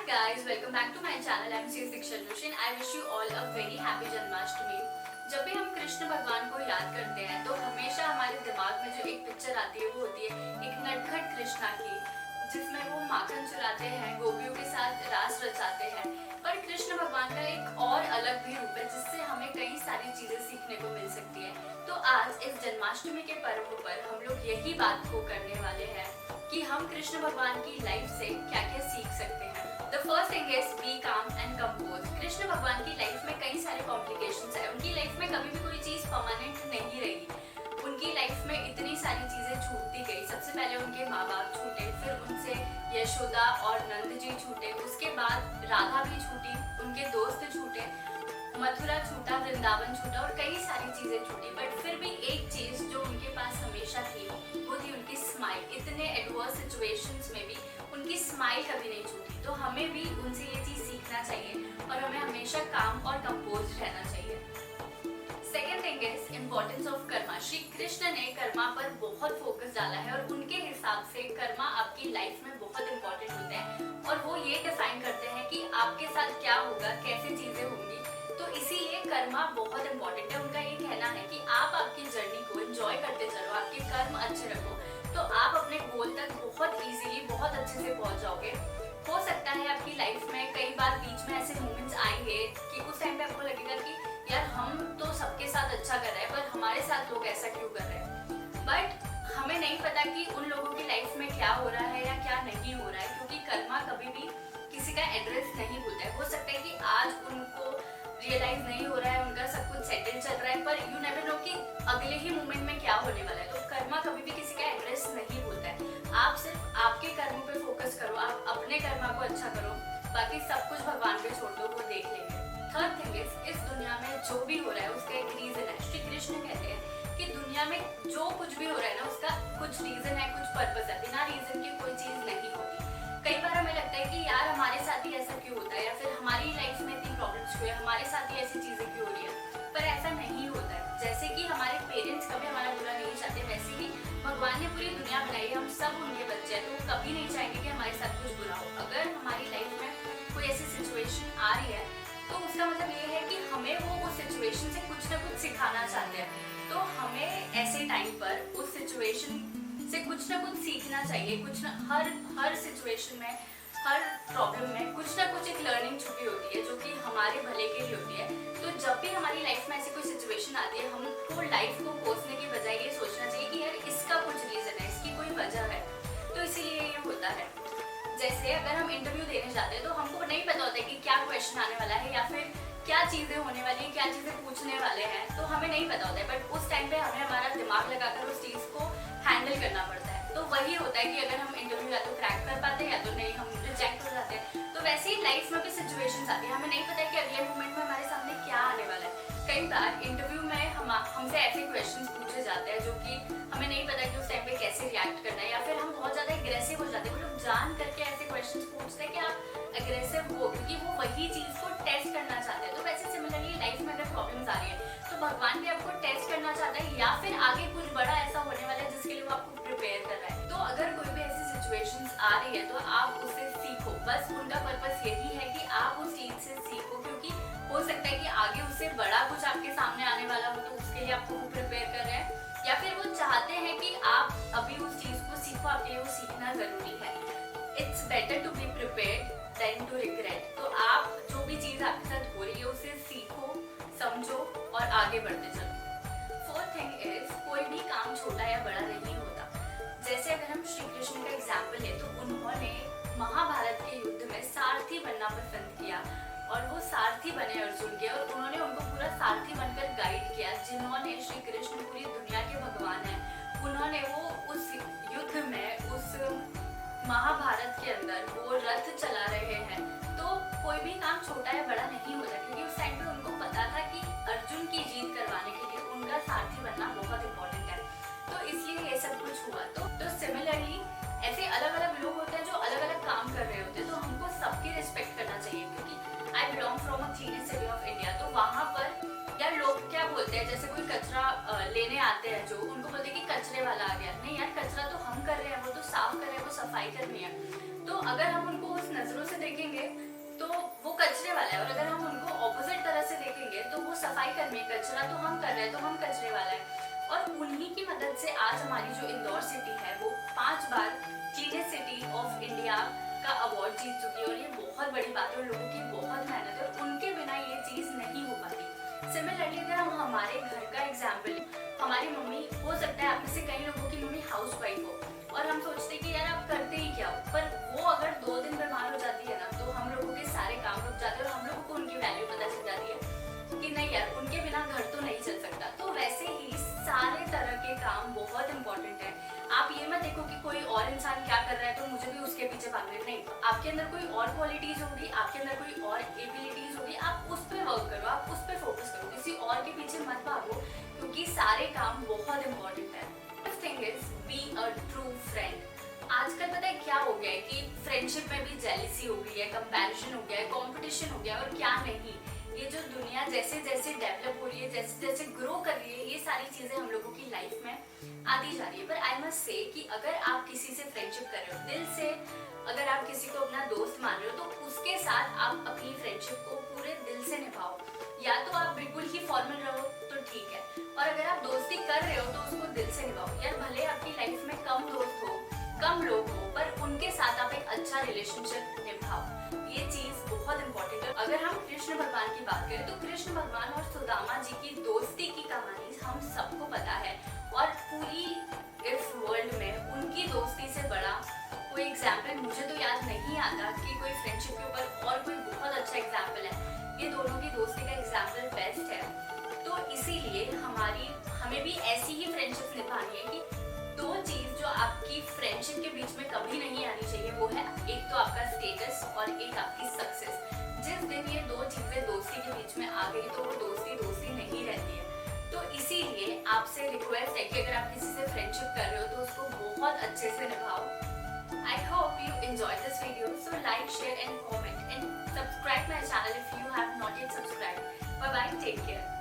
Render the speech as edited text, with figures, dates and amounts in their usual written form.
guys, welcome back to my channel. I'm Sis Diksha Joshi. I wish you all a very happy Janmashtami. जब भी हम कृष्ण भगवान को याद करते हैं तो हमेशा हमारे दिमाग में जो एक पिक्चर आती है वो होती है एक नटखट कृष्णा की, जिसमें वो माखन चुराते हैं, गोपियों के साथ रास रचाते हैं। पर कृष्ण भगवान का एक और अलग भी रूप है जिससे हमें कई सारी चीजें सीखने को मिल सकती है। तो आज इस जन्माष्टमी के पर्व पर हम लोग यही बात को करने वाले हैं कि हम कृष्ण भगवान की लाइफ से क्या क्या सीख सकते हैं। The first thing is be calm and composed. Krishna भगवान की लाइफ में कई सारे कॉम्प्लिकेशंस है। उनकी लाइफ में कभी भी कोई चीज परमानेंट नहीं रही। उनकी लाइफ में इतनी सारी चीजें छूटती गई। सबसे पहले उनके माँ बाप छूटे, फिर उनसे यशोदा और नंद जी छूटे, उसके बाद राधा भी छूटी, उनके दोस्त छूटे, मथुरा छूटा, वृंदावन छूटा और कई सारी चीजें छूटी। बट फिर भी एक चीज जो उनके पास हमेशा थी वो थी उनकी स्माइल। इतने एडवर्स सिचुएशंस में भी उनकी स्माइल कभी नहीं छूटी। तो हमें भी उनसे ये चीज सीखना चाहिए और हमें हमेशा काम और कंपोज रहना चाहिए। Second thing is importance of Karma. Shri Krishna ने कर्मा पर बहुत फोकस डाला है और उनके हिसाब से कर्मा आपकी लाइफ में बहुत इंपॉर्टेंट होते हैं और वो ये डिफाइन करते हैं कि आपके साथ क्या होगा, कैसे चीजें होंगी। तो इसीलिए कर्मा बहुत इंपॉर्टेंट है। उनका ये कहना है कि आप आपकी जर्नी को एंजॉय करते चलो, आपके कर्म अच्छे रखो, तो आप अपने गोल तक बहुत इजीली, बहुत अच्छे से पहुंच जाओगे। हो सकता है आपकी लाइफ में कई बार बीच में ऐसे मोमेंट्स आएंगे कि उस टाइम पे आपको लगेगा कि यार हम तो सबके साथ अच्छा कर रहे हैं पर हमारे साथ लोग ऐसा क्यों कर रहे हैं। बट हमें नहीं पता कि उन लोगों की लाइफ में क्या हो रहा है या क्या नहीं हो रहा है, क्योंकि कर्मा कभी भी किसी का एड्रेस नहीं भूलता है। हो सकता है कि आज उनको रियलाइज नहीं हो रहा है, उनका सब कुछ सेटल चल रहा है, पर यू नेवर नो कि अगले ही मोमेंट में क्या होने वाला है। तो कर्मा कभी भी किसी का एड्रेस नहीं भूलता है। आप सिर्फ आपके कर्मों पे फोकस करो, आप अपने कर्मा को अच्छा करो, बाकी सब कुछ भगवान पे छोड़ दो, वो देख लेंगे। थर्ड थिंग इज, इस दुनिया में जो भी हो रहा है उसका एक रीजन है। श्री कृष्ण कहते हैं कि दुनिया में जो कुछ भी हो रहा है ना उसका कुछ रीजन है, कुछ पर्पस है। बिना रीजन के कोई चीज नहीं होती। कई बार हमें लगता है कि यार हमारे साथ ही ऐसा क्यों होता है, या फिर हमारी लाइफ में इतनी प्रॉब्लम्स क्यों है, हमारे साथ ही ऐसी चीजें क्यों हो रही है, पर ऐसा नहीं होता है। जैसे कि हमारे पेरेंट्स कभी हमारा बुरा नहीं चाहते, वैसे ही भगवान ने पूरी दुनिया बनाई है, हम सब उनके बच्चे हैं, तो वो कभी नहीं चाहेंगे कि हमारे साथ कुछ बुरा हो। अगर हमारी लाइफ में कोई ऐसी सिचुएशन आ रही है तो उसका मतलब ये है कि हमें वो उस सिचुएशन से कुछ ना कुछ सिखाना चाहते हैं। तो हमें ऐसे टाइम पर उस सिचुएशन से कुछ ना कुछ सीखना चाहिए। कुछ ना, हर सिचुएशन में, हर प्रॉब्लम में कुछ ना कुछ एक लर्निंग छुपी होती है जो कि हमारे भले के लिए होती है। तो जब भी हमारी लाइफ में ऐसी कोई सिचुएशन आती है, हमको लाइफ को कोसने की बजाय ये सोचना चाहिए कि यार इसका कुछ रीजन है, इसकी कोई वजह है। तो इसीलिए ये होता है। जैसे अगर हम इंटरव्यू देने जाते हैं तो हमको नहीं पता होता है कि क्या क्वेश्चन आने वाला है या फिर क्या चीजें होने वाली है, क्या चीजें पूछने वाले हैं, तो हमें नहीं पता होता है। बट उस टाइम पे हमें हमारा दिमाग लगाकर उस चीज को हैंडल करना पड़ता है। तो वही होता है कि अगर हम इंटरव्यू या तो क्रैक कर पाते हैं या तो नहीं, हम रिजेक्ट हो जाते हैं। तो वैसे ही लाइफ में भी सिचुएशंस आती है, हमें नहीं पता है कि अगले मोमेंट में हमारे सामने क्या आने वाला है। कई बार इंटरव्यू में हमसे ऐसे क्वेश्चंस पूछे जाते हैं जो कि हमें नहीं पता कि उस टाइम पे कैसे रिएक्ट करना है, या फिर हम बहुत ज्यादा एग्रेसिव हो जाते हैं। वो लोग जान करके ऐसे क्वेश्चंस पूछते हैं कि आप एग्रेसिव हो, क्योंकि वो वही चीज को टेस्ट करना चाहते हैं। तो वैसे सिमिलरली लाइफ में अगर प्रॉब्लम्स आ रही है तो भगवान भी आपको टेस्ट करना चाहता है, या फिर आगे कुछ बड़ा ऐसा होने वाला है जिसके लिए वो आपको प्रिपेयर कर रहा है। तो अगर कोई भी ऐसी सिचुएशंस आ रही है तो आप उससे सीखो। बस उनका पर्पस यही है कि आप उस चीज से सीखो, क्योंकि हो सकता है कि आगे उससे बड़ा कुछ आपके सामने आने वाला हो, तो उसके लिए आपको प्रिपेयर कर रहे हैं, या फिर वो चाहते हैं कि आप अभी उस चीज को सीखो, आपके लिए वो सीखना जरूरी है। It's better to be prepared than to regret. तो आप जो भी चीज आपके साथ हो रही है उसे सीखो, समझो और आगे बढ़ते चलो। फोर्थ थिंग इज, कोई भी काम छोटा या बड़ा नहीं होता। जैसे अगर हम श्री कृष्ण का एग्जाम्पल ले तो उन्होंने महाभारत के युद्ध में सारथी बनना पसंद किया और वो सारथी बने अर्जुन के, और उन्होंने उनको पूरा सारथी बनकर गाइड किया। जिन्होंने, श्री कृष्ण पूरी दुनिया के भगवान हैं, उन्होंने वो उस युद्ध में, उस महाभारत के अंदर वो रथ चला रहे हैं। तो कोई भी काम छोटा या बड़ा नहीं होता, क्योंकि उस टाइम पे उनको पता था कि अर्जुन की जीत करवाने के लिए उनका सारथी बनना बहुत इंपॉर्टेंट है। तो इसलिए ये सब कुछ हुआ। तो सिमिलरली ऐसे अलग अलग लोग होते हैं जो अलग अलग काम कर रहे होते हैं, तो हमको सबकी रिस्पेक्ट करना चाहिए। क्योंकि I belong from a cleanest city of India, तो वहाँ पर यार लोग क्या बोलते हैं, जैसे कोई कचरा लेने आते हैं जो, उनको बोलते हैं कि कचरे वाला आ गया। नहीं यार, कचरा तो हम कर रहे हैं, वो तो साफ कर रहे हैं, वो सफाई करनी है। तो अगर हम उनको उस नजरों से देखेंगे कचरा तो हम कर रहे हैं, तो हम कचरे वाला है। और उन्हीं की मदद से आज हमारी जो इंदौर सिटी है वो 5 बार क्लीनेस्ट सिटी ऑफ इंडिया का अवार्ड जीत चुकी है। और ये बहुत बड़ी बात है और लोगों की बहुत मेहनत है और उनके बिना ये चीज नहीं हो पाती। सिमिलरली अगर हम हमारे घर का एग्जाम्पल, हमारी मम्मी, हो सकता है आप में से कई लोगों की मम्मी हाउसवाइफ हो और हम सोचते हैं कि यार आप करते ही क्या हो, पर वो अगर 2 दिन बीमार हो जाती है ना तो हम लोगों के सारे काम रुक जाते हैं और हम लोगों को उनकी वैल्यू पता चल जाती है कि नहीं यार उनके बिना घर तो नहीं चल सकता। तो वैसे ही सारे तरह के काम बहुत इंपॉर्टेंट है। आप ये मत देखो कि कोई और इंसान क्या कर रहा है तो मुझे भी उसके पीछे भागना है, नहीं। आपके अंदर कोई और क्वालिटीज होगी, आपके अंदर कोई और एबिलिटीज होगी, आप उस पर वर्क करो, आप उस पर फोकस करो, किसी और के पीछे मत भागो, क्योंकि सारे काम बहुत इंपॉर्टेंट है। First thing is be a true friend. आजकल पता है क्या हो गया है कि फ्रेंडशिप में भी जेलिसी हो गई है, कंपैरिजन हो गया है, कंपटीशन हो गया है और क्या नहीं। ये जो दुनिया जैसे जैसे डेवलप हो रही है, जैसे जैसे ग्रो कर रही है, ये सारी चीजें हम लोगों की लाइफ में आती जा रही है। पर आई मस्ट से कि अगर आप किसी से फ्रेंडशिप कर रहे हो दिल से, अगर आप किसी को अपना दोस्त मान रहे हो तो उसके साथ आप अपनी फ्रेंडशिप को पूरे दिल से निभाओ। या तो आप बिल्कुल ही फॉर्मल रहो तो ठीक है, और अगर आप दोस्ती कर रहे हो तो उसको दिल से निभाओ। यार भले आपकी लाइफ में कम दोस्त हो, कम लोग हो, पर उनके साथ आप एक अच्छा रिलेशनशिप निभाओ। ये चीज बहुत इंपॉर्टेंट है। अगर हम कृष्ण भगवान की बात करें तो कृष्ण भगवान और सुदामा जी की दोस्ती की कहानी हम सबको पता है और पूरी इस वर्ल्ड में उनकी दोस्ती से बड़ा कोई एग्जाम्पल मुझे तो याद नहीं आता कि कोई फ्रेंडशिप के ऊपर और कोई बहुत अच्छा एग्जाम्पल है। ये दोनों की दोस्ती का एग्जाम्पल बेस्ट है। तो इसीलिए हमें भी ऐसी ही फ्रेंडशिप निभानी है कि 2 चीज जो आपकी फ्रेंडशिप के बीच में कभी नहीं आनी चाहिए, वो है एक तो आपका स्टेटस और एक आपकी सक्सेस। जिस दिन ये 2 चीजें दोस्ती के बीच में आ गई तो वो दोस्ती दोस्ती नहीं रहती है। तो इसीलिए आपसे रिक्वेस्ट है कि अगर आप किसी से फ्रेंडशिप कर रहे हो तो उसको बहुत अच्छे से निभाओ। I hope you enjoyed this video, so like, share and comment and subscribe my channel if you have not yet subscribed. Bye bye, take care.